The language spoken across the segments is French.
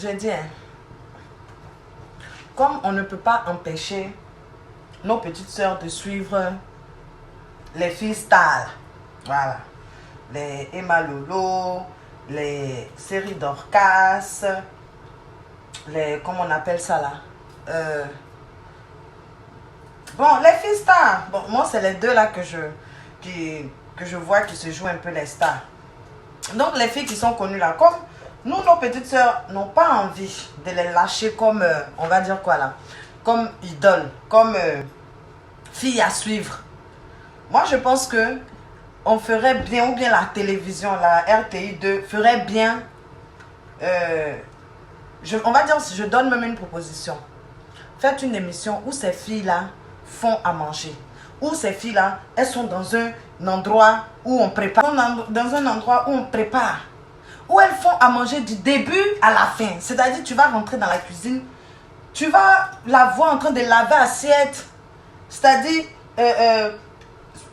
j'ai dit, hein, comme on ne peut pas empêcher nos petites sœurs de suivre les filles stars, voilà, les Emma Lolo, les séries Dorcas, les, comment on appelle ça là, bon, les filles stars, bon, moi c'est les deux là que je vois qui se jouent un peu les stars. Donc les filles qui sont connues là, comme nous, nos petites sœurs n'ont pas envie de les lâcher comme, on va dire quoi là, comme idole, comme fille à suivre. Moi je pense que on ferait bien, ou bien la télévision, la RTI 2 ferait bien, on va dire, je donne même une proposition. Faites une émission où ces filles là font à manger. Où ces filles là, elles sont dans un endroit où on prépare. Dans un endroit où on prépare. Où elles font à manger du début à la fin. C'est-à-dire, tu vas rentrer dans la cuisine, tu vas la voir en train de laver assiette. C'est-à-dire,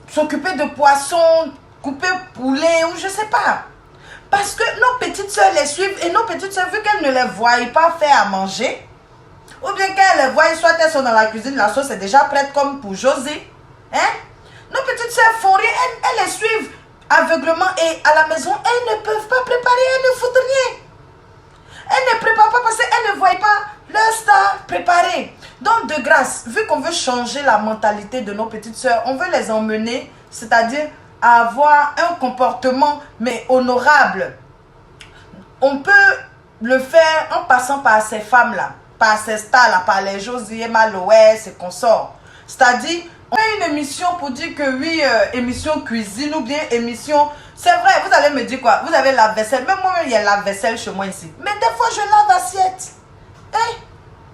s'occuper de poissons, couper poulet ou je sais pas. Parce que nos petites soeurs les suivent et nos petites soeurs, vu qu'elles ne les voient pas faire à manger, ou bien qu'elles les voient, soit elles sont dans la cuisine, la sauce est déjà prête comme pour José. Hein? Nos petites soeurs font rien, elles les suivent aveuglement et à la maison, elles ne peuvent pas préparer, elles ne foutent rien. Elles ne préparent pas parce qu'elles ne voient pas leur star préparer. Donc de grâce, vu qu'on veut changer la mentalité de nos petites soeurs, on veut les emmener, c'est-à-dire à avoir un comportement mais honorable. On peut le faire en passant par ces femmes-là, par ces stars-là, par les Josie, Emma Loès et consorts. C'est-à-dire, on fait une émission pour dire que oui, émission cuisine ou bien émission... C'est vrai, vous allez me dire quoi? Vous avez la vaisselle. Même moi, il y a la vaisselle chez moi ici. Mais des fois, je lave assiette. Hein?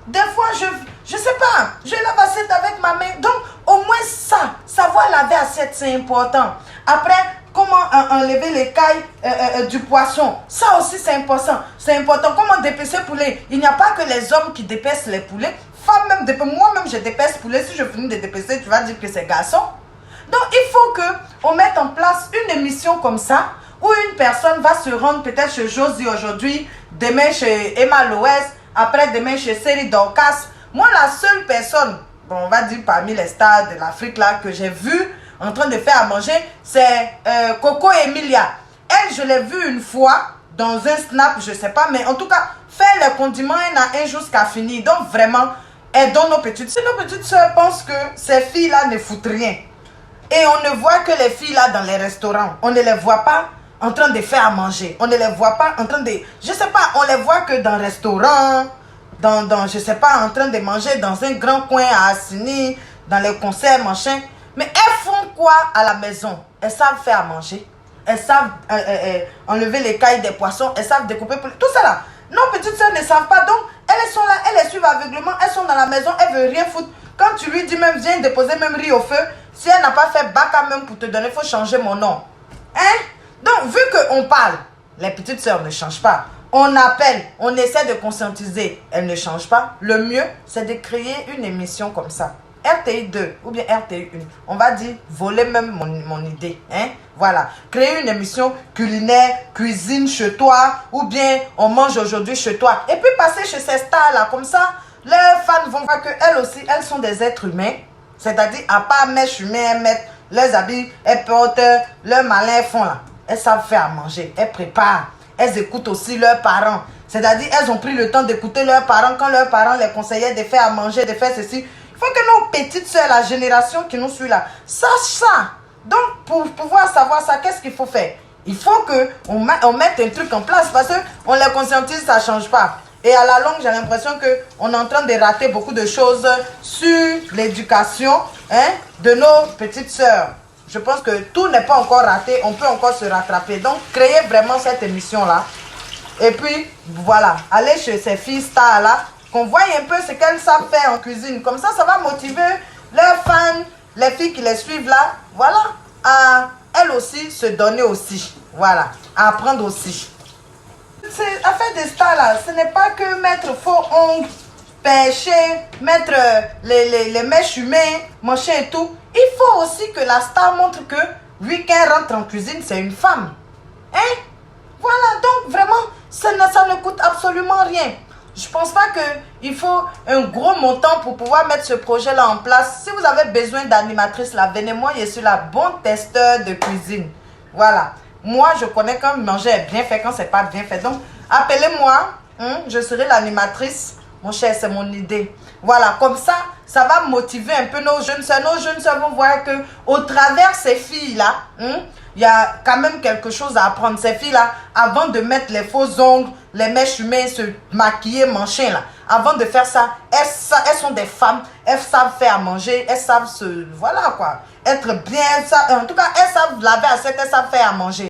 Des fois, je sais pas, je lave assiette avec ma main. Donc, au moins ça, savoir laver assiette, c'est important. Après, comment enlever l'écaille du poisson, ça aussi c'est important. C'est important. Comment dépecer poulet. Il n'y a pas que les hommes qui dépecent les poulets. Moi-même, je dépaisse poulet. Si je finis de dépecer, tu vas dire que c'est garçon. Donc, il faut qu'on mette en place une émission comme ça, où une personne va se rendre peut-être chez Josie aujourd'hui, demain chez Emma Loès, après demain chez Série Dorcas. Moi, la seule personne, bon, on va dire parmi les stars de l'Afrique là, que j'ai vu en train de faire à manger, c'est Coco Emilia. Elle, je l'ai vue une fois dans un snap, je sais pas, mais en tout cas, faire les condiments, elle n'a un jusqu'à finir. Donc, vraiment, aidons nos petites soeurs. Nos petites soeurs pensent que ces filles-là ne foutent rien. Et on ne voit que les filles là dans les restaurants. On ne les voit pas en train de faire à manger. On ne les voit pas en train de... Je sais pas, on les voit que dans restaurants, je sais pas, en train de manger dans un grand coin à Assini, dans les concerts, machin. Mais elles font quoi à la maison? Elles savent faire à manger. Elles savent enlever les cailles des poissons. Elles savent découper. Tout ça là. Nos petites soeurs ne savent pas. Donc, elles sont là, elles les suivent aveuglement. Elles sont dans la maison, elles ne veulent rien foutre. Quand tu lui dis même, viens déposer même riz au feu, si elle n'a pas fait baka même pour te donner, il faut changer mon nom. Hein? Donc, vu qu'on parle, les petites soeurs ne changent pas. On appelle, on essaie de conscientiser, elles ne changent pas. Le mieux, c'est de créer une émission comme ça. RTI 2 ou bien RTI 1. On va dire, voler même mon idée. Hein? Voilà. Créer une émission culinaire, cuisine chez toi, ou bien on mange aujourd'hui chez toi. Et puis passer chez ces stars-là, comme ça, leurs fans vont voir qu'elles aussi, elles sont des êtres humains. C'est-à-dire, à part mèche humaine, mettre leurs habits, elles portent leurs malins font là. Elles savent faire à manger, elles préparent. Elles écoutent aussi leurs parents. C'est-à-dire, elles ont pris le temps d'écouter leurs parents quand leurs parents les conseillaient de faire à manger, de faire ceci. Il faut que nos petites soeurs, la génération qui nous suit là, sachent ça. Donc, pour pouvoir savoir ça, qu'est-ce qu'il faut faire? Il faut qu'on mette un truc en place parce qu'on les conscientise, ça ne change pas. Et à la longue, j'ai l'impression qu'on est en train de rater beaucoup de choses sur l'éducation de nos petites sœurs. Je pense que tout n'est pas encore raté, on peut encore se rattraper. Donc, créez vraiment cette émission-là. Et puis, voilà, allez chez ces filles stars-là, qu'on voit un peu ce qu'elles savent faire en cuisine. Comme ça va motiver leurs fans, les filles qui les suivent là, voilà, à elles aussi se donner aussi. Voilà, à apprendre aussi. C'est affaire des stars là, ce n'est pas que mettre faux ongles, pêcher, mettre les mèches humaines, machin et tout. Il faut aussi que la star montre que lui, quand elle rentre en cuisine, c'est une femme. Hein? Voilà, donc vraiment, ça ne coûte absolument rien. Je pense pas qu'il faut un gros montant pour pouvoir mettre ce projet-là en place. Si vous avez besoin d'animatrice, là, venez-moi, je suis la bonne testeur de cuisine. Voilà. Moi, je connais quand manger est bien fait, quand c'est pas bien fait. Donc, appelez-moi, je serai l'animatrice. Mon cher, c'est mon idée. Voilà, comme ça, ça va motiver un peu nos jeunes soeurs. Nos jeunes soeurs vont voir que au travers ces filles-là, il y a quand même quelque chose à apprendre. Ces filles-là, avant de mettre les faux ongles, les mèches humaines, se maquiller, manger là, avant de faire ça, elles sont des femmes, elles savent faire à manger, elles savent se, voilà quoi, être bien, en tout cas, elles savent laver assiette, elles savent faire à manger.